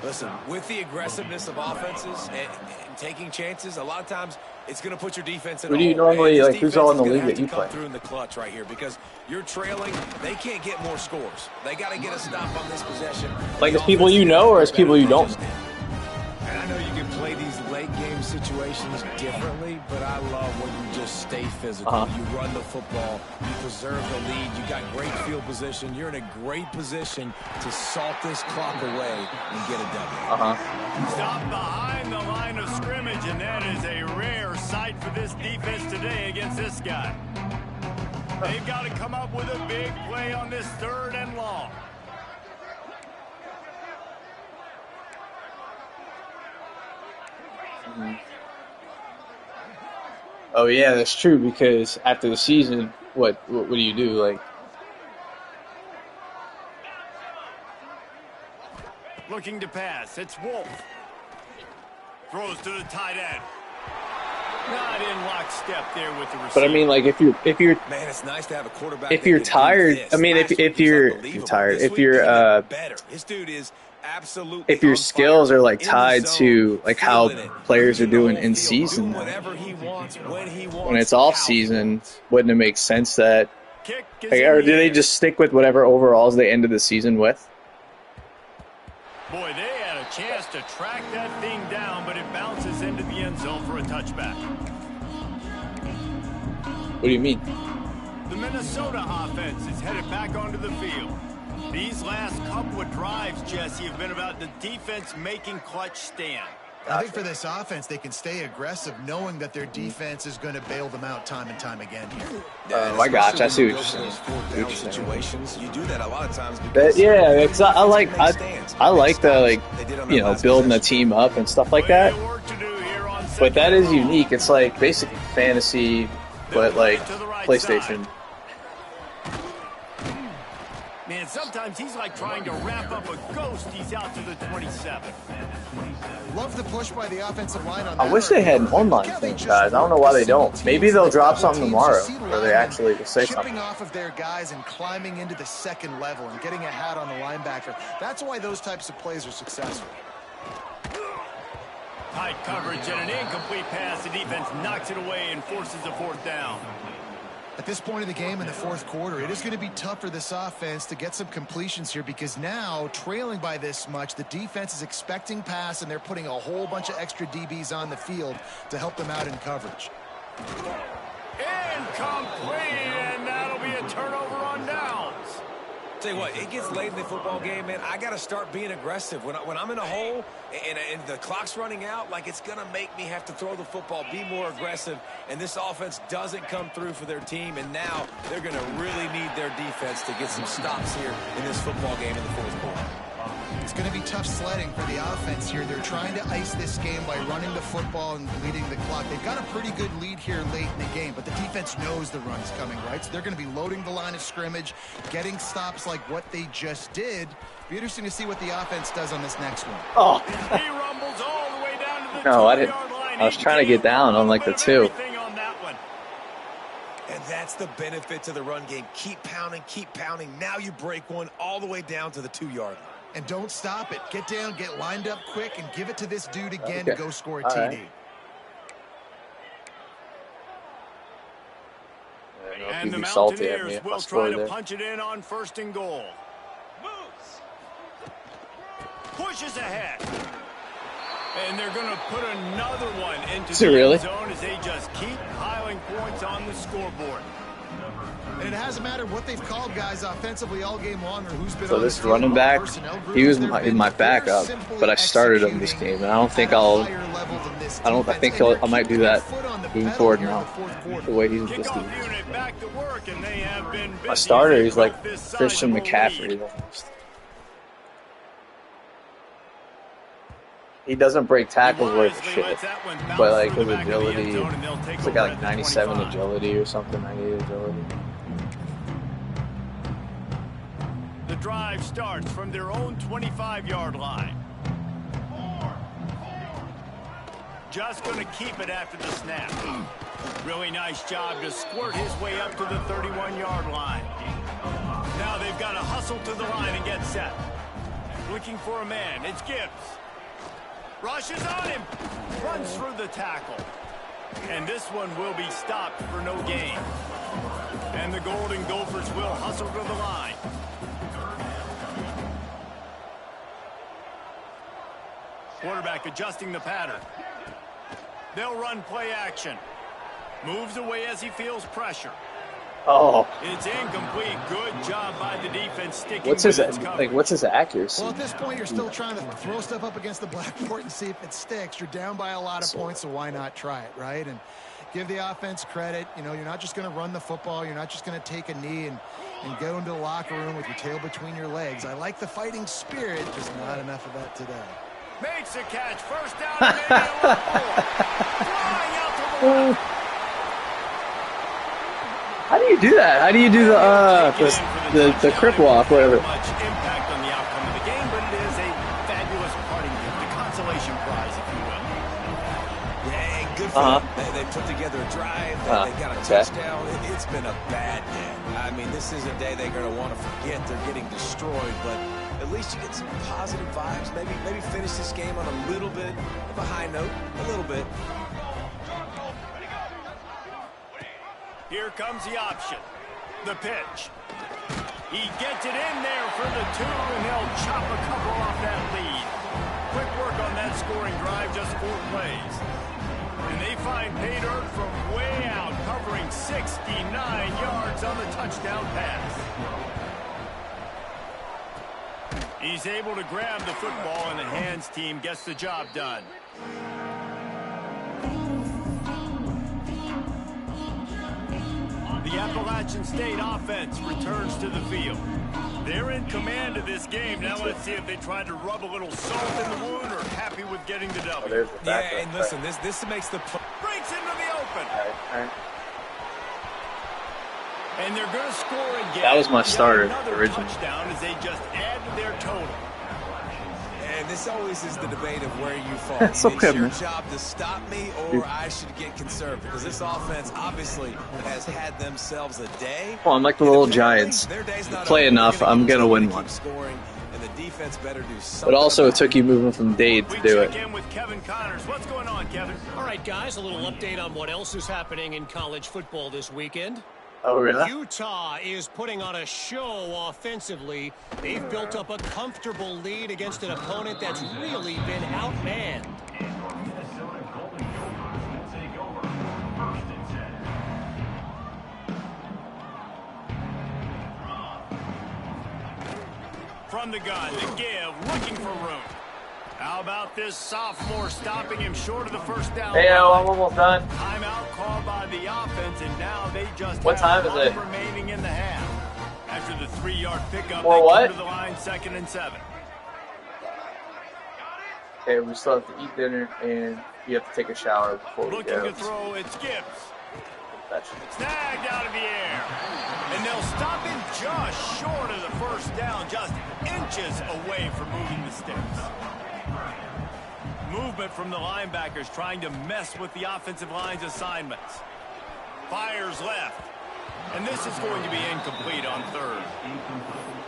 Listen, with the aggressiveness of offenses and taking chances, a lot of times it's going to put your defense in. Who do you normally like? Who's all in the league that you play? Through in the clutch right here because you're trailing. They can't get more scores. They got to get a stop on this possession. Like it's people you know or it's people you don't? And I know you can play these late game situations differently, but I love when you just stay physical. You run the football, you preserve the lead, you got great field position. You're in a great position to salt this clock away and get a W. Stop behind the line of scrimmage, and that is a rare sight for this defense today against this guy. They've got to come up with a big play on this 3rd and long. Oh yeah, that's true. Because after the season, what do you do? Like, Looking to pass. It's Wolf. Throws to the tight end. Not in lockstep there with the receiver. but I mean, like if you're Man, it's nice to have a quarterback. if you're tired, I mean, if you're tired, if you're better. This dude is absolutely if your skills are like tied to like how players are doing in season, when it's off season, wouldn't it make sense that, like, or do they just stick with whatever overalls they ended the season with? Boy, they had a chance to track that thing down, but it bounces into the end zone for a touchback. What do you mean? The Minnesota offense is headed back onto the field. These last couple of drives, Jesse, have been about the defense making clutch stand. I think for this offense, they can stay aggressive knowing that their defense is going to bail them out time and time again here. I got you. I see what you're saying. Situations, you do that a lot of times. But yeah, because I like the, like, you know, building a team up and stuff like that. But that is unique. It's like basically fantasy, but like PlayStation. Man, sometimes he's like trying to wrap up a ghost. He's out to the 27. Love the push by the offensive line on I wish they had an online thing, guys. I don't know why they don't. Maybe they'll drop something tomorrow, or they actually will say something. Shipping off of their guys and climbing into the second level and getting a hat on the linebacker. That's why those types of plays are successful. Tight coverage and an incomplete pass. The defense knocks it away and forces a fourth down. At this point of the game in the fourth quarter, it is going to be tough for this offense to get some completions here because now, trailing by this much, the defense is expecting pass, and they're putting a whole bunch of extra DBs on the field to help them out in coverage. Incomplete, and that'll be a turnover on downs. Tell you what, it gets late in the football game, man. I got to start being aggressive. When I'm in a hole and the clock's running out, like, it's going to make me have to throw the football, be more aggressive, and this offense doesn't come through for their team, and now they're going to really need their defense to get some stops here in this football game in the fourth quarter. It's going to be tough sledding for the offense here. They're trying to ice this game by running the football and leading the clock. They've got a pretty good lead here late in the game, but the defense knows the run's coming, right? So they're going to be loading the line of scrimmage, getting stops like what they just did. Be interesting to see what the offense does on this next one. Oh. He rumbles all the way down to the No, I 2-yard line. was trying to get down on like the 2. And that's the benefit to the run game. Keep pounding, keep pounding. Now you break one all the way down to the 2-yard line. And don't stop it. Get down, get lined up quick, and give it to this dude again to go score a TD. Right. And the Mountaineers will try to punch it in on 1st and goal. Moves. Pushes ahead. And they're going to put another one into the end zone as they just keep piling points on the scoreboard. And it hasn't mattered what they've called guys offensively all game long or who's been so this running back, he was in my backup, but I started him this game, and I don't think I might do that moving forward now. The way he's listed. My starter, he's like Christian McCaffrey almost. He doesn't break tackles worth of shit, but like his agility, he's got like 97 agility or something, 98 agility. The drive starts from their own 25-yard line. Just going to keep it after the snap. Really nice job to squirt his way up to the 31-yard line. Now they've got to hustle to the line and get set. Looking for a man. It's Gibbs. Rushes on him. Runs through the tackle. And this one will be stopped for no gain. And the Golden Gophers will hustle to the line. Quarterback adjusting the pattern. They'll run play action. Moves away as he feels pressure. Oh. It's incomplete. Good job by the defense sticking what's his accuracy? Well, at this point, you're still trying to throw stuff up against the blackboard and see if it sticks. You're down by a lot of points, so why not try it, right? And give the offense credit. You know, you're not just going to run the football. You're not just going to take a knee and go into the locker room with your tail between your legs. I like the fighting spirit, just not enough of that today. Makes a catch. First down and maybe a little more. Flying out to the left. How do you do that? How do you do the crip walk, whatever? Much impact on the outcome of the game, but it is a fabulous parting gift, the consolation prize, if you will. Yeah, good for them. They put together a drive. They got a touchdown. It's been a bad day. I mean, this is a day they're going to want to forget. They're getting destroyed, but at least you get some positive vibes. Maybe finish this game on a little bit of a high note, a little bit. Here comes the option. The pitch. He gets it in there for the 2, and he'll chop a couple off that lead. Quick work on that scoring drive, just 4 plays. And they find pay dirt from way out, covering 69 yards on the touchdown pass. He's able to grab the football, and the hands team gets the job done. The Appalachian State offense returns to the field. They're in command of this game. Now let's see if they try to rub a little salt in the wound or happy with getting the W. Yeah, and listen, this makes the play. Breaks into the open. All right. And they're going to score again. That was my starter Another originally. touchdown as they just add to their total. And this always is the debate of where you fall. That's okay, it's your man. job to stop me, or I should get conservative. Because this offense obviously has had themselves a day. Well, I'm like the little Giants. Play enough, I'm gonna win one. Scoring, and the defense better do something. But also, it took you moving from Dade to do We it. check in with Kevin Connors. What's going on, Kevin? All right, guys, a little update on what else is happening in college football this weekend. Oh, really? Utah is putting on a show offensively. They've built up a comfortable lead against an opponent that's really been outmanned. From the gun, the give, looking for room. How about this sophomore stopping him short of the first down? Hey, I'm almost done. Timeout called by the offense, and now they just What have time is it? remaining in the half. After the 3-yard pickup, Or they what? come to the line 2nd and 7. Okay, we still have to eat dinner, and you have to take a shower before we Looking go. to throw, it's Gibbs. Fetch. Snagged out of the air. And they'll stop him just short of the first down, just inches away from moving the sticks. Movement from the linebackers trying to mess with the offensive line's assignments. Fires left. And this is going to be incomplete on 3rd.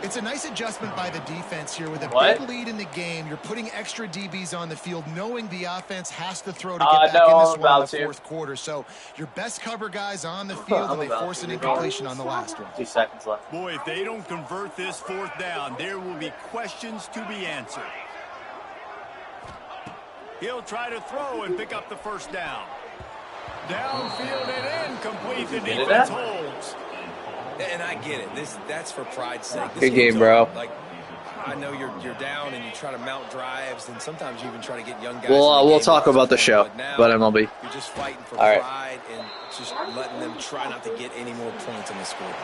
It's a nice adjustment by the defense here with a What? big lead in the game. You're putting extra DBs on the field, knowing the offense has to throw to No, get back in I'm this one in about the to. 4th quarter. So your best cover guys on the field, I'm and they about force to. an incompletion on the last one. 2 seconds left. Boy, if they don't convert this 4th down, there will be questions to be answered. He'll try to throw and pick up the first down. Downfield and incomplete. The Get it defense up? holds. And I get it. That's for pride's sake. This Good game, game's bro. over. Like, I know you're down and you try to mount drives, and sometimes you even try to get young guys. We'll talk about the show, now, but MLB. You're just fighting for All right. pride and just letting them try not to get any more points on the scoreboard.